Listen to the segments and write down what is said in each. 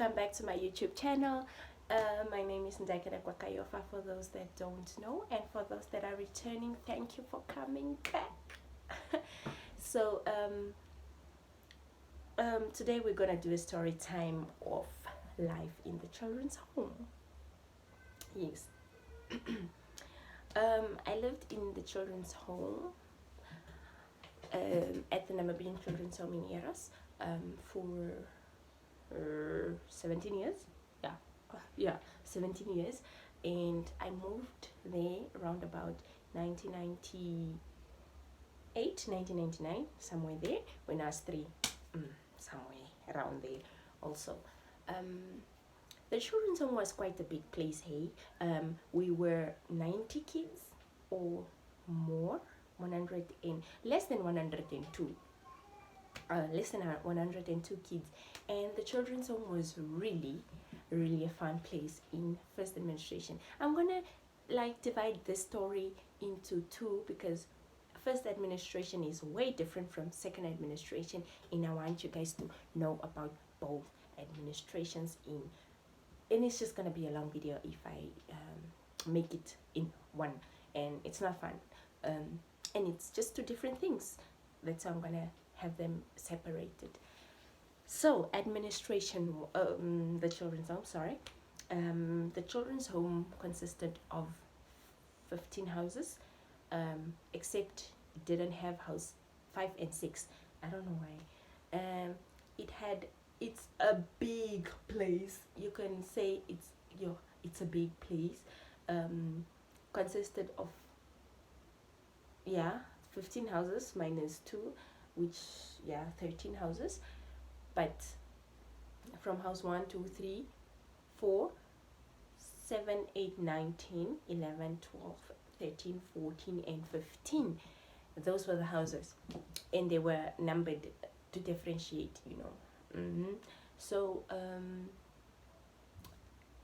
welcome back to my YouTube channel. My name is Ndakira Kwakayofa for those that don't know, and for those that are returning, thank you for coming back. So today we're gonna do a story time of life in the children's home. Yes. I lived in the children's home at the Namibian children's home in Eros for 17 years. Yeah, 17 years. And I moved there around about 1998, 1999, somewhere there, when I was 3, somewhere around there also. The children's home was quite a big place, hey. We were 90 kids or more, 100 and less than 102. Less than 102 kids, and the children's home was really a fun place in first administration. I'm gonna divide this story into two because first administration is way different from second administration, and I want you guys to know about both administrations and it's just gonna be a long video if I make it in one, and it's not fun, and it's just two different things. That's why I'm gonna have them separated. So administration, the children's home, sorry. The children's home consisted of 15 houses, except it didn't have house 5 and 6. I don't know why. It's a big place. You can say it's a big place. Consisted of 15 houses minus 2, which 13 houses. But from house 1, 2, 3, 4, 7, 8, 9, 10, 11, 12, 13, 14, and 15. Those were the houses, and they were numbered to differentiate, So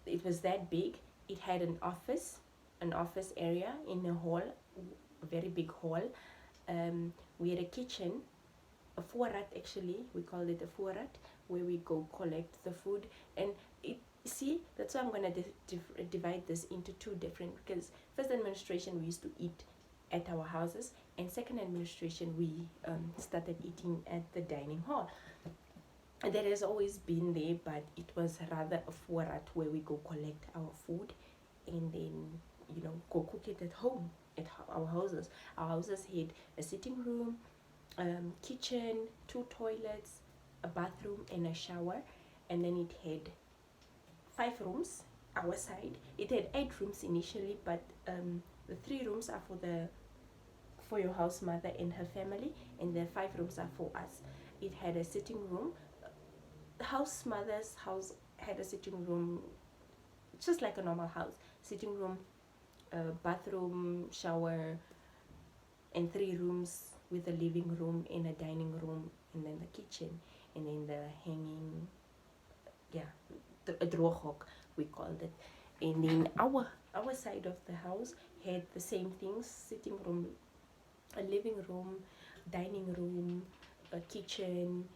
it was that big. It had an office area in a hall, a very big hall. We had a kitchen, a voorraad, actually we called it a voorraad, where we go collect the food. And that's why I'm gonna divide this into two different, because first administration we used to eat at our houses, and second administration we started eating at the dining hall. And that has always been there, but it was rather a voorraad where we go collect our food and then go cook it at home at our houses. Our houses had a sitting room, kitchen, 2 toilets, a bathroom, and a shower. And then it had 5 rooms. Our side, it had 8 rooms initially, but the 3 rooms are for your house mother and her family, and the 5 rooms are for us. It had a sitting room. The house mother's house had a sitting room just like a normal house. Sitting room, bathroom, shower, and 3 rooms with a living room and a dining room, and then the kitchen, and then the hanging, a drooghoek we called it. And then our side of the house had the same things: sitting room, a living room, dining room, a kitchen,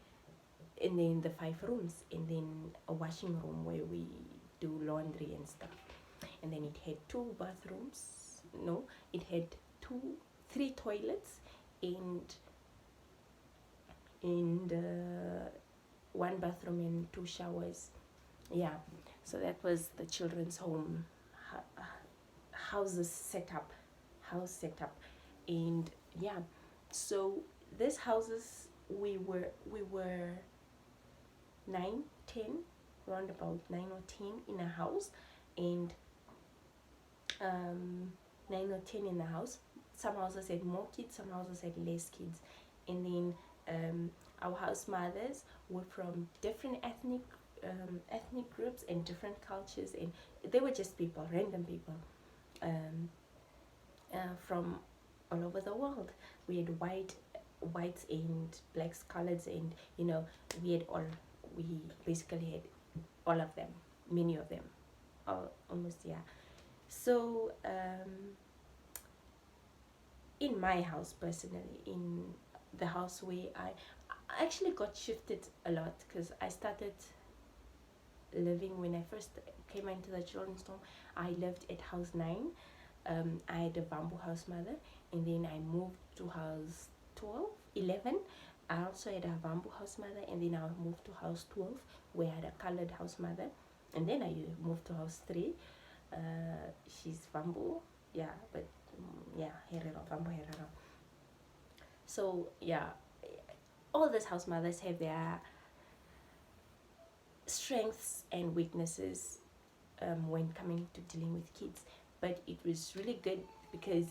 and then the 5 rooms, and then a washing room where we do laundry and stuff. And then it had 2 bathrooms. No, it had 3 toilets and 1 bathroom and 2 showers. So that was the children's home house setup. And so these houses, we were 9, 10, around about 9 or 10 in a house, and 9 or 10 in the house. Some houses had more kids, some houses had less kids. And then our house mothers were from different ethnic groups and different cultures, and they were just people, random people, from all over the world. We had whites and blacks, coloreds, and we basically had all of them, many of them, almost. So in my house personally, in the house where I actually got shifted a lot, because I started living, when I first came into the children's home, I lived at house 9. I had a bamboo house mother, and then I moved to house 12, 11. I also had a bamboo house mother, and then I moved to house 12, where I had a colored house mother, and then I moved to house 3. She's bamboo, yeah, but yeah, Herero, bamboo Herero. So yeah, all these house mothers have their strengths and weaknesses when coming to dealing with kids. But it was really good because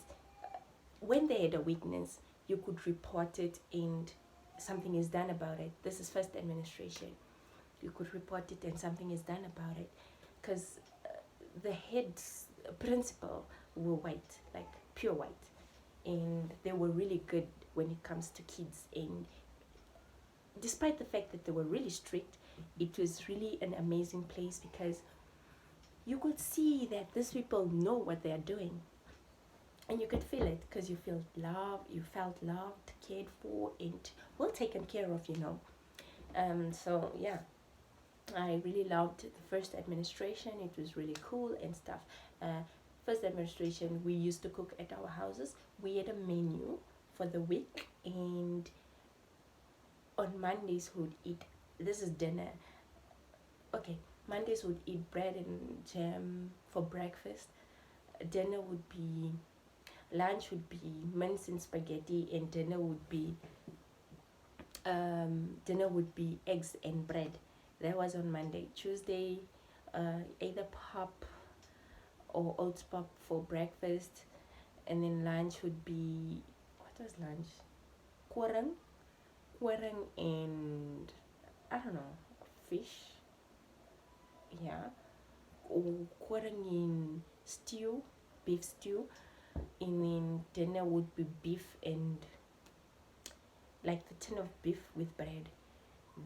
when they had a weakness, you could report it and something is done about it. This is first administration. You could report it and something is done about it. Because the heads principal were white, like pure white. And they were really good when it comes to kids. And despite the fact that they were really strict, it was really an amazing place because you could see that these people know what they are doing, and you could feel it because you felt loved, cared for, and well taken care of, so yeah, I really loved the first administration. It was really cool and stuff. First administration, we used to cook at our houses. We had a menu for the week, and on Mondays we would eat, this is dinner, okay, Mondays would eat bread and jam for breakfast. Dinner would be, lunch would be mince and spaghetti, and dinner would be eggs and bread. That was on Monday. Tuesday, either pop or oats pop for breakfast, and then lunch would be, what was lunch? Quarang and I don't know, fish. Yeah, or quarang in stew, beef stew, and then dinner would be beef and like the tin of beef with bread.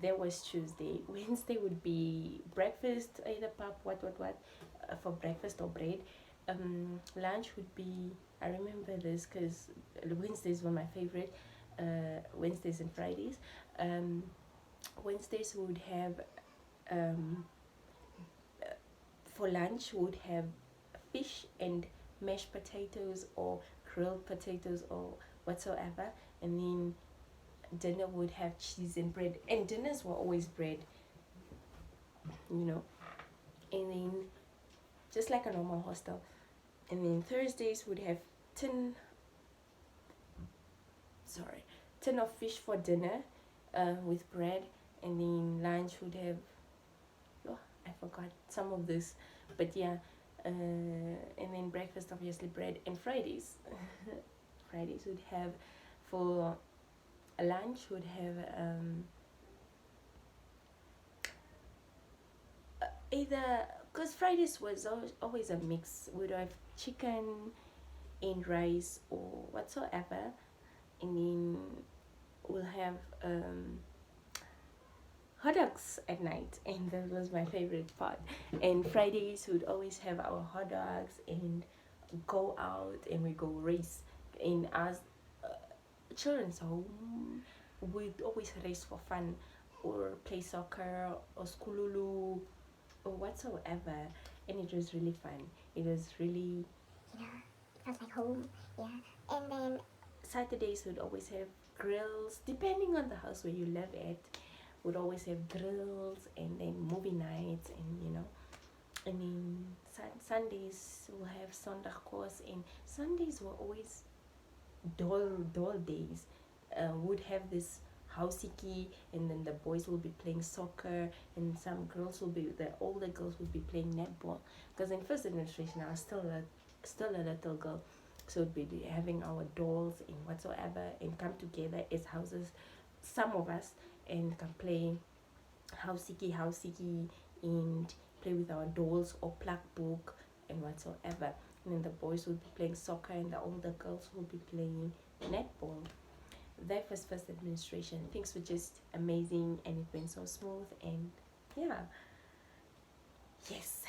That was Tuesday. Wednesday would be breakfast, either pap, what, for breakfast or bread. Lunch would be, I remember this because Wednesdays were my favorite. Wednesdays and Fridays. Wednesdays would have, for lunch, would have fish and mashed potatoes or grilled potatoes or whatsoever, and then dinner would have cheese and bread, and dinners were always bread, and then just like a normal hostel. And then Thursdays would have tin of fish for dinner, with bread, and then lunch would have, I forgot some of this, but yeah, and then breakfast obviously bread. And Fridays Fridays would have, for lunch would have either, because Fridays was always a mix, would have chicken and rice or whatsoever, and then we'll have hot dogs at night, and that was my favorite part. And Fridays would always have our hot dogs and go out, and we go race. In us children's home, we'd always race for fun or play soccer or skululu or whatsoever, and it was really fun. It was really, it felt like home. Yeah. And then Saturdays would always have grills, depending on the house where you live at. Would always have grills, and then movie nights, and and then Sundays we'll have Sondag and Sundays were always doll days. Would have this houseiki, and then the boys will be playing soccer, and some girls will be, the older girls will be playing netball. Because in first administration I was still a little girl, so we'd be having our dolls and whatsoever, and come together as houses, some of us, and can play houseiki, and play with our dolls or plug book and whatsoever. And then the boys will be playing soccer, and the older girls will be playing netball. That was first administration. Things were just amazing, and it went so smooth, and yeah, yes,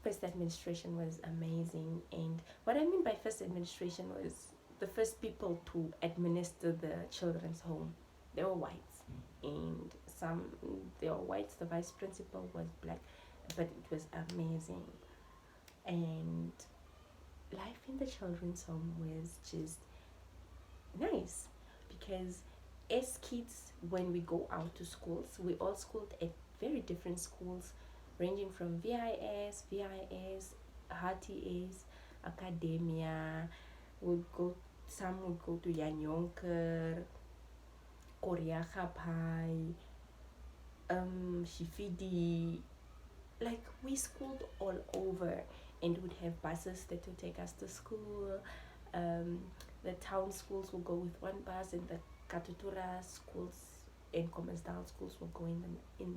first administration was amazing. And what I mean by first administration was the first people to administer the children's home. They were whites, and they were whites. The vice principal was black. but it was amazing. And life in the children's home was just nice because as kids, when we go out to schools, we all schooled at very different schools, ranging from VIS, HTS, Academia. Would go, some would go to Yanyonker, Korea Pai, Shifidi. Like we schooled all over, and would have buses that would take us to school. Um, the town schools will go with one bus, and the Katutura schools and Commercedal schools will go in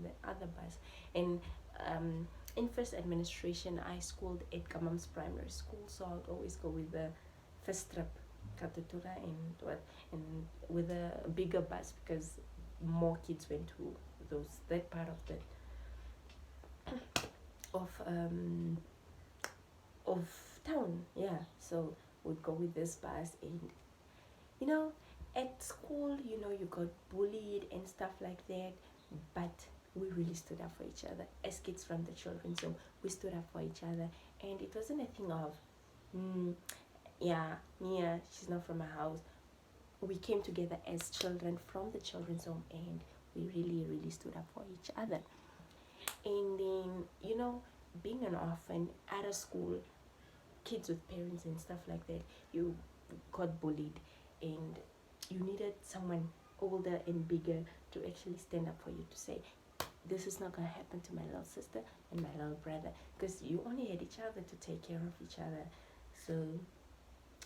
the other bus. And in first administration, I schooled at Kamam's primary school, so I would always go with the first trip, Katutura, and with a bigger bus because more kids went to that part of the of um of town. Yeah, so we'd go with this bus. And you know, at school, you got bullied and stuff like that, but we really stood up for each other as kids from the children's home. We stood up for each other, and it wasn't a thing of yeah, Mia, she's not from my house. We came together as children from the children's home, and we really stood up for each other. And then, being an orphan at a school, kids with parents and stuff like that, you got bullied, and you needed someone older and bigger to actually stand up for you, to say, this is not going to happen to my little sister and my little brother, because you only had each other to take care of each other. So,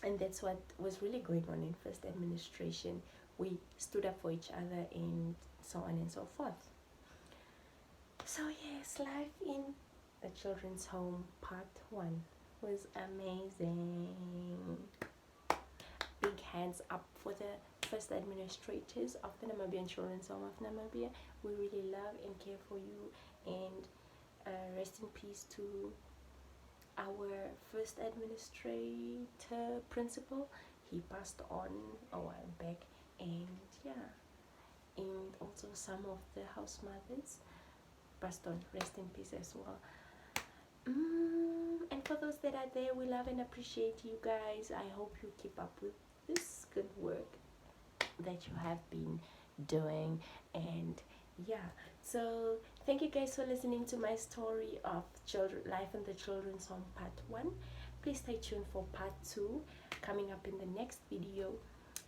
and that's what was really going on in first administration. We stood up for each other and so on and so forth. So yes, life in the children's home part 1 was amazing. Big hands up for the first administrators of the Namibian Children's Home of Namibia. We really love and care for you, and rest in peace to our first administrator principal. He passed on a while back, and yeah, and also some of the house mothers passed on. Rest in peace as well. And for those that are there, we love and appreciate you guys. I hope you keep up with this good work that you have been doing. And yeah, so thank you guys for listening to my story of life in the children's home part 1. Please stay tuned for part 2 coming up in the next video.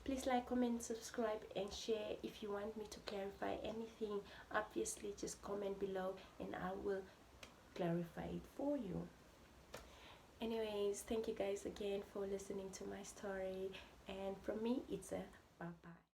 Please like, comment, subscribe, and share. If you want me to clarify anything, obviously just comment below and I will clarify it for you. Anyways, thank you guys again for listening to my story, and from me it's a bye bye.